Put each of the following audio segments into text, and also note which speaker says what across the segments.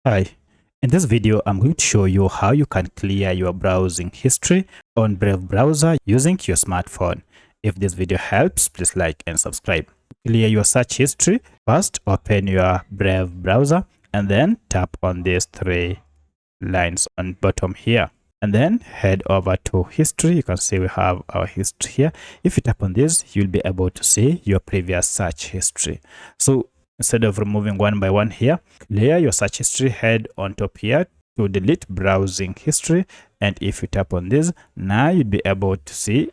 Speaker 1: Hi, in this video I'm going to show you how you can clear your browsing history on Brave browser using your smartphone. If this video helps, please like and subscribe. Clear your search history. First, open your Brave browser and then tap on these three lines on bottom here. And then head over to history. You can see we have our history here. If you tap on this, you'll be able to see your previous search history. So instead of removing one by one here, clear your search history, head on top here to delete browsing history. And if you tap on this, now you'll be able to see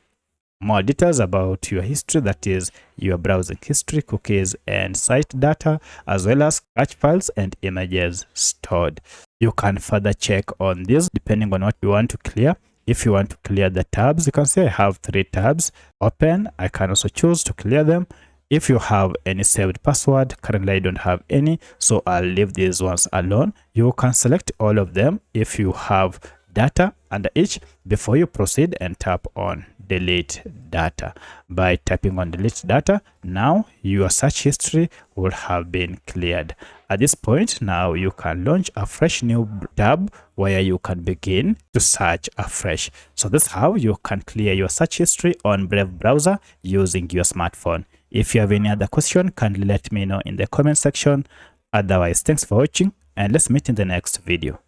Speaker 1: more details about your history, that is your browsing history, cookies and site data, as well as cache files and images stored. You can further check on this depending on what you want to clear. If you want to clear the tabs, you can see I have 3 tabs open. I can also choose to clear them. If you have any saved password, currently I don't have any, so I'll leave these ones alone. You can select all of them if you have data under each before you proceed and tap on delete data. By tapping on delete data, now your search history will have been cleared. At this point, now you can launch a fresh new tab where you can begin to search afresh. So that's how you can clear your search history on Brave browser using your smartphone. If you have any other question, kindly let me know in the comment section. Otherwise, thanks for watching and let's meet in the next video.